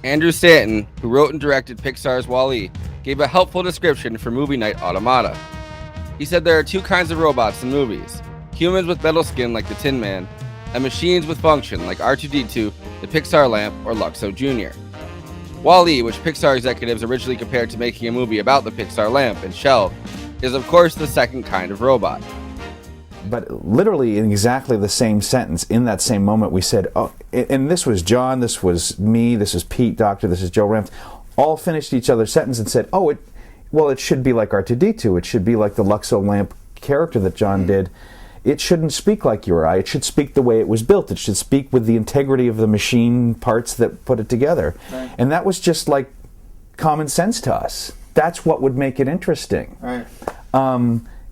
Andrew Stanton, who wrote and directed Pixar's Wall-E, gave a helpful description for movie Night Automata. He said there are two kinds of robots in movies: humans with metal skin like the Tin Man, and machines with function like R2-D2, the Pixar Lamp, or Luxo Jr. Wall-E, which Pixar executives originally compared to making a movie about the Pixar Lamp and shelved, is of course the second kind of robot. But literally in exactly the same sentence, in that same moment, we said, oh, and this was John, this was me, this is Pete Doctor, this is Joe Ramps, all finished each other's sentence and said, oh, it should be like R2-D2, it should be like the Luxo Lamp character that John did. It shouldn't speak like you or I, it should speak the way it was built, it should speak with the integrity of the machine parts that put it together. Right. And that was just like common sense to us. That's what would make it interesting. Right.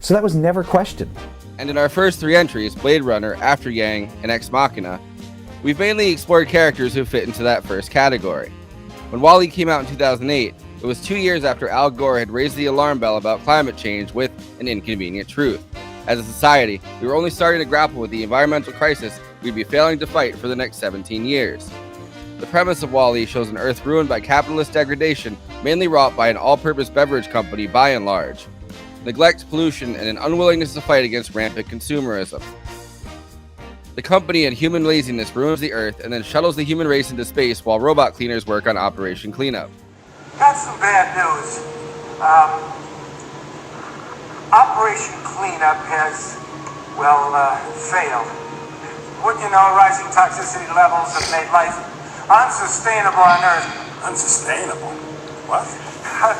So that was never questioned. And in our first three entries, Blade Runner, After Yang, and Ex Machina, we've mainly explored characters who fit into that first category. When Wall-E came out in 2008, it was 2 years after Al Gore had raised the alarm bell about climate change with An Inconvenient Truth. As a society, we were only starting to grapple with the environmental crisis we'd be failing to fight for the next 17 years. The premise of Wall-E shows an Earth ruined by capitalist degradation, mainly wrought by an all-purpose beverage company by and large, neglect, pollution, and an unwillingness to fight against rampant consumerism. The company and human laziness ruins the Earth and then shuttles the human race into space while robot cleaners work on Operation Cleanup. Got some bad news. Operation Cleanup has, failed. Wouldn't you know, rising toxicity levels have made life unsustainable on Earth. Unsustainable? What?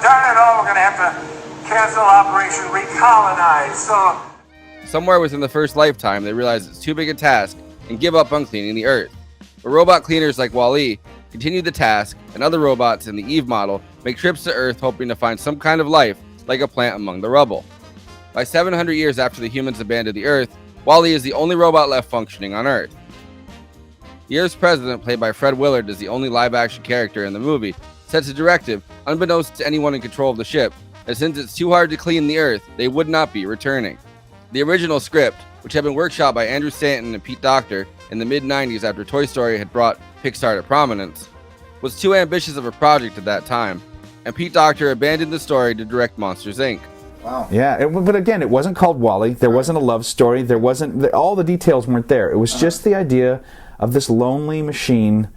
Darn it all, we're going to have to cancel Operation Recolonize, so... Somewhere within the first lifetime, they realize it's too big a task and give up on cleaning the Earth. But robot cleaners like Wall-E continue the task, and other robots in the Eve model make trips to Earth hoping to find some kind of life, like a plant among the rubble. By 700 years after the humans abandoned the Earth, Wall-E is the only robot left functioning on Earth. The Earth's president, played by Fred Willard, is the only live-action character in the movie, sets a directive, unbeknownst to anyone in control of the ship, that since it's too hard to clean the Earth, they would not be returning. The original script, which had been workshopped by Andrew Stanton and Pete Docter in the mid-90s after Toy Story had brought Pixar to prominence, was too ambitious of a project at that time, and Pete Docter abandoned the story to direct Monsters, Inc. Wow. Yeah, but again, it wasn't called Wall-E. There wasn't a love story. There wasn't all the details weren't there. It was just the idea of this lonely machine,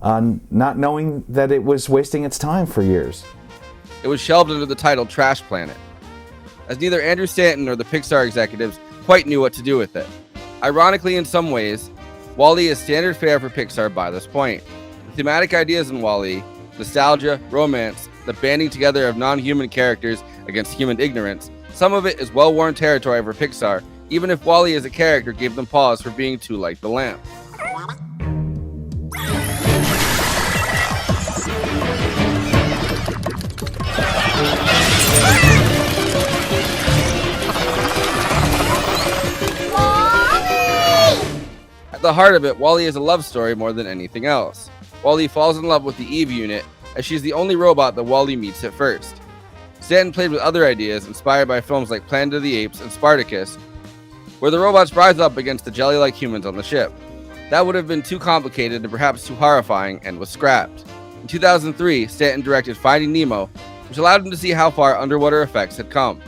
not knowing that it was wasting its time for years. It was shelved under the title Trash Planet, as neither Andrew Stanton nor the Pixar executives quite knew what to do with it. Ironically, in some ways, Wall-E is standard fare for Pixar by this point. The thematic ideas in Wall-E, nostalgia, romance, the banding together of non-human characters against human ignorance, some of it is well-worn territory for Pixar, even if Wall-E as a character gave them pause for being too like the lamp. At the heart of it, Wall-E is a love story more than anything else. Wall-E falls in love with the Eve unit, as she's the only robot that Wall-E meets at first. Stanton played with other ideas inspired by films like Planet of the Apes and Spartacus, where the robots rise up against the jelly-like humans on the ship. That would have been too complicated and perhaps too horrifying, and was scrapped. In 2003, Stanton directed Finding Nemo, which allowed him to see how far underwater effects had come.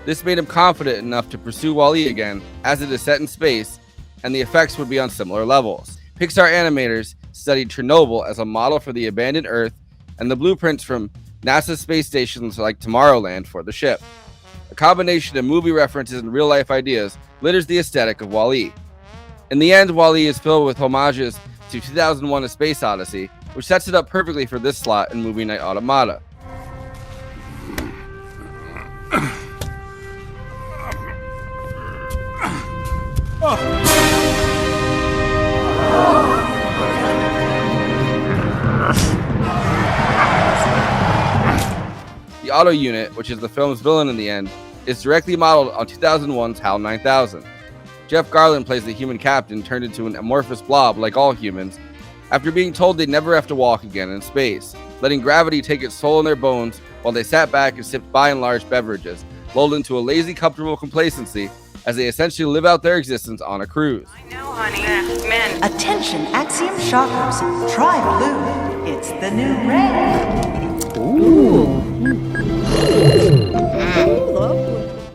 This made him confident enough to pursue Wall-E again, as it is set in space, and the effects would be on similar levels. Pixar animators studied Chernobyl as a model for the abandoned Earth, and the blueprints from NASA's space stations like Tomorrowland for the ship. A combination of movie references and real-life ideas litters the aesthetic of Wall-E. In the end, Wall-E is filled with homages to 2001: A Space Odyssey, which sets it up perfectly for this slot in movie Night Automata. The Auto Unit, which is the film's villain in the end, is directly modeled on 2001's HAL 9000. Jeff Garlin plays the human captain turned into an amorphous blob like all humans, after being told they'd never have to walk again in space, letting gravity take its toll on their bones while they sat back and sipped by and large beverages, lulled into a lazy, comfortable complacency as they essentially live out their existence on a cruise. I know, honey. Men. Attention, Axiom shoppers. Try blue. It's the new red.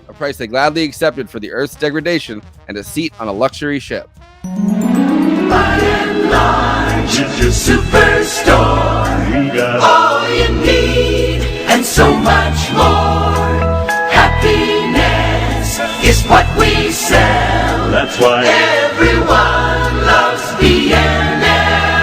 A price they gladly accepted for the Earth's degradation and a seat on a luxury ship. By and large, it's your superstore. We got all you need and so much more. Happiness is what we sell. That's why